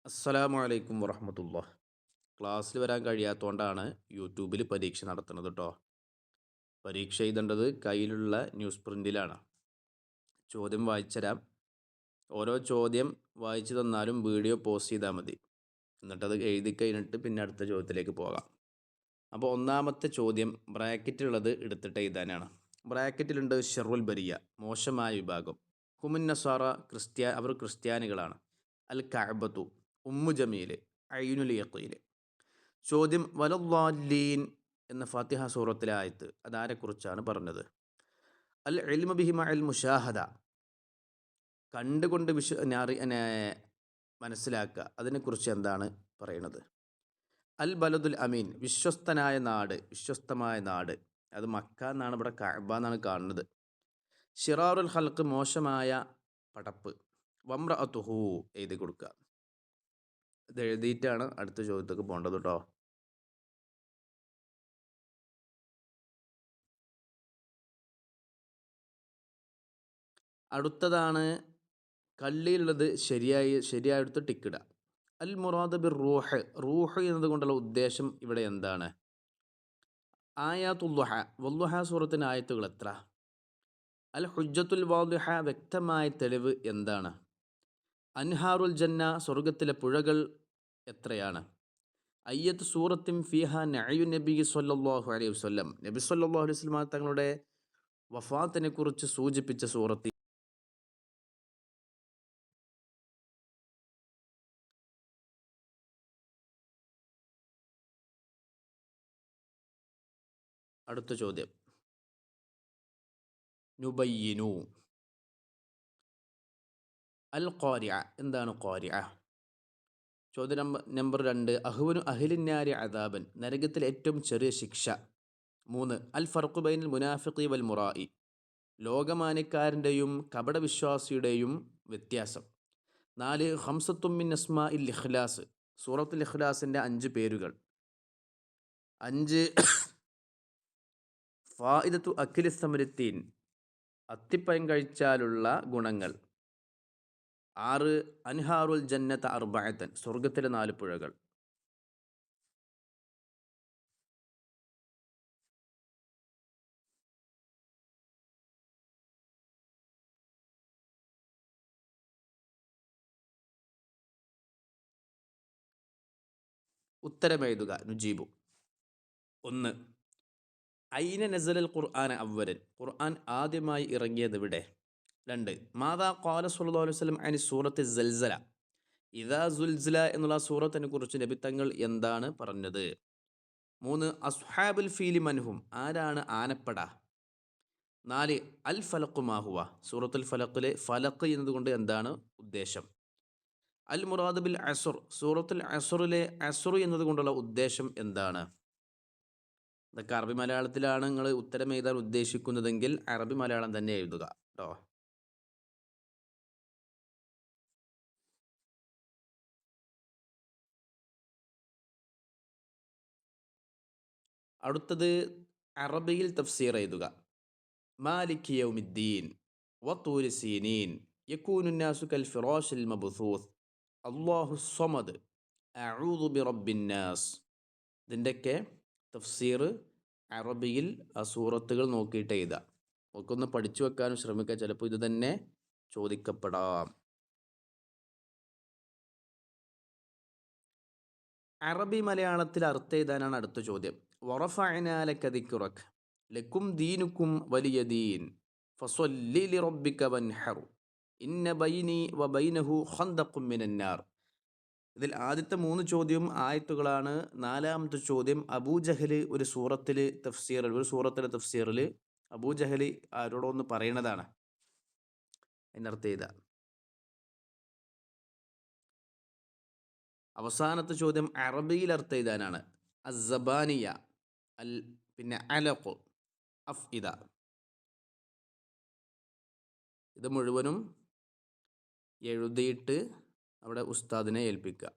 അസ്സലാമു അലൈക്കും വറഹമത്തുള്ള. ക്ലാസ്സിൽ വരാൻ കഴിയാത്തതുകൊണ്ടാണ് യൂട്യൂബിൽ പരീക്ഷ നടത്തുന്നത് കേട്ടോ. പരീക്ഷ എഴുതേണ്ടത് കയ്യിലുള്ള ന്യൂസ് പ്രിൻ്റിലാണ്. ചോദ്യം വായിച്ചുതരാം. ഓരോ ചോദ്യം വായിച്ചു തന്നാലും വീഡിയോ പോസ്റ്റ് ചെയ്താൽ മതി. എന്നിട്ടത് എഴുതി കഴിഞ്ഞിട്ട് പിന്നെ അടുത്ത ചോദ്യത്തിലേക്ക് പോകാം. അപ്പോൾ ഒന്നാമത്തെ ചോദ്യം ബ്രാക്കറ്റിലുള്ളത് എടുത്തിട്ട് എഴുതാനാണ്. ബ്രാക്കറ്റിലുണ്ട് ഷെറുൽ ബരിയ, മോശമായ വിഭാഗം. ഹുമുൻ നസാറ, അവർ ക്രിസ്ത്യാനികളാണ്. അൽ കഅബത്തു, ഉമ്മു ജമീല്, ഐനുൽ യഖീല്. ചോദ്യം വലദ്ദാല്ലീൻ എന്ന ഫാത്തിഹ സൂറത്തിലെ ആയത്ത് അതാരെക്കുറിച്ചാണ് പറഞ്ഞത്? അൽ ഇൽമു ബിഹി മഅൽ മുഷാഹദ, കണ്ടുകൊണ്ട് മനസ്സിലാക്കുക, അതിനെക്കുറിച്ച് എന്താണ് പറയുന്നത്? അൽ ബലദുൽ അമീൻ, വിശ്വസ്തമായ നാട്, അത് മക്ക എന്നാണ്, ഇവിടെ കഅബ എന്നാണ് കാണുന്നത്. ഷിറാറുൽ ഖൽഖ്, മോശമായ പടപ്പ്. വംറഅതുഹു എഴുതി കൊടുക്കുക. ഇത് എഴുതിയിട്ടാണ് അടുത്ത ചോദ്യത്തേക്ക് പോകേണ്ടത് കേട്ടോ. അടുത്തതാണ് കള്ളിയിലുള്ളത് ശരിയായെടുത്ത് ടിക്കിടുക. അൽ മുറാദ് ബിർ റൂഹ് എന്നതുകൊണ്ടുള്ള ഉദ്ദേശം ഇവിടെ എന്താണ്? ആയാത്തുൽ വല്ലുഹ സൂറത്തിൻ്റെ ആയത്തുകൾ എത്ര? അൽ ഹുജ്ജത്തുൽ വാദിഹ, വ്യക്തമായ തെളിവ് എന്താണ്? അൻഹാറുൽ ജന്ന, സ്വർഗത്തിലെ പുഴകൾ എത്രയാണ്? അയ്യത്ത് സൂറത്തിൻ ഫിഹ നഅയു നബി സല്ലല്ലാഹു അലൈഹി വസല്ലം, നബി സല്ലല്ലാഹു അലൈഹി വസല്ലം തങ്ങളുടെ വഫാത്തിനെ കുറിച്ച് സൂചിപ്പിച്ച സൂറത്ത്. അടുത്ത ചോദ്യം നുബയ്യിനു. അൽ ഖാരിഅ, എന്താണ് ഖാരിഅ? ചോദ്യം നമ്പർ 2, അഹ്വനു അഹ്ലിന്നാരി അദാബൻ, നരകത്തിൽ ഏറ്റവും ചെറിയ ശിക്ഷ. 3, അൽ ഫർഖു ബൈനൽ മുനാഫിഖി വൽ മുറായി, ലോകമാന്യക്കാരൻ്റെയും കപടവിശ്വാസിയുടെയും വ്യത്യാസം. 4, ഖംസത്തും മിൻ അസ്മാഇൽ ഇഖ്ലാസ്, സൂറത്തുൽ ഇഖ്ലാസിൻ്റെ 5 പേരുകൾ. 5, ഫായിദത്തു അക്കിലി സമരത്തീൻ, അത്തിപ്പഴം കഴിച്ചാലുള്ള ഗുണങ്ങൾ. 6, അൻഹാറുൽ ജന്നത്ത് അർബഅത്തൻ, സ്വർഗത്തിലെ 4 പുഴകൾ. ഉത്തരമെഴുതുക. നുജീബു. 1, ഐന നസലൽ ഖുർആൻ അവ്വലൻ, ഖുർആൻ ആദ്യമായി ഇറങ്ങിയത് ഇവിടെ. 2, മാതാ ഖാല സ്വല്ലല്ലാഹു അലൈഹി വസല്ലം അനി സൂറത്ത് സൽസല, ഇദാ സുൽസില എന്നുള്ള സൂറത്തിനെ കുറിച്ച് നബിത്തങ്ങൾ എന്താണ് പറഞ്ഞത്? 3, അസ്ഹാബുൽ ഫീലി മൻഹും, ആരാണ് ആനപ്പട? 4, അൽ ഫലഖു മാഹുവ, സൂറത്തുൽ ഫലഖിലെ ഫലഖ് എന്നതുകൊണ്ട് എന്താണ് ഉദ്ദേശം? അൽ മുറാദ് ബിൽ അസുർ, സൂറത്തുൽ അസുറിലെ അസുർ എന്നതുകൊണ്ടുള്ള ഉദ്ദേശം എന്താണ്? ഇതൊക്കെ അറബി മലയാളത്തിലാണ് നിങ്ങൾ ഉത്തരം എഴുതാൻ ഉദ്ദേശിക്കുന്നതെങ്കിൽ അറബി മലയാളം തന്നെ എഴുതുക കേട്ടോ. അടുത്തത് അറബിയിൽ തഫ്സീർ എഴുതുക. മാലിക് യൗമിദ്ദീൻ വത്തൂരി സീനീൻ യകൂനു നാസു കൽ ഫിറാഷിൽ മബ്സൂസ് അല്ലാഹു സ്വമദ് അഊദു ബിറബ്ബിൻ നാസ്. ഇതിൻ്റെയൊക്കെ തഫ്സീർ അറബിയിൽ ആ സൂറത്തുകൾ നോക്കിയിട്ട് എഴുതാം. നമുക്കൊന്ന് പഠിച്ചു വെക്കാനും ശ്രമിക്കുക, ചിലപ്പോൾ ഇത് തന്നെ ചോദിക്കപ്പെടാം. അറബി മലയാളത്തിൽ അർത്ഥം എഴുതാനാണ് അടുത്ത ചോദ്യം. വറഫഅനാ ലക ദിക്റക ലക്കും ദീനുക്കും വലിയ ദീൻ ഫസ്വല്ലി ലിറബ്ബിക വൻഹർ ഇന്ന ബൈനി വബൈനഹു ഖന്ദഖും മിനന്നാർ. ഇതിൽ ആദ്യത്തെ 3 ചോദ്യം ആയത്തുകളാണ്. 4ാമത്തെ ചോദ്യം അബൂജഹൽ ഒരു സൂറത്തിലെ തഫ്സീറിൽ അബൂജഹൽ ആരോടോ ഒന്ന് പറയണതാണ്. അതിനർത്ഥം എഴുതുക. അവസാനത്തെ ചോദ്യം അറബിയിൽ അർത്ഥം എഴുതാനാണ്. അസ്സബാനിയ, പിന്നെ അലഖ്, അഫ്ഇദ. ഇത് മുഴുവനും എഴുതിയിട്ട് അവിടെ ഉസ്താദിനെ ഏൽപ്പിക്കുക.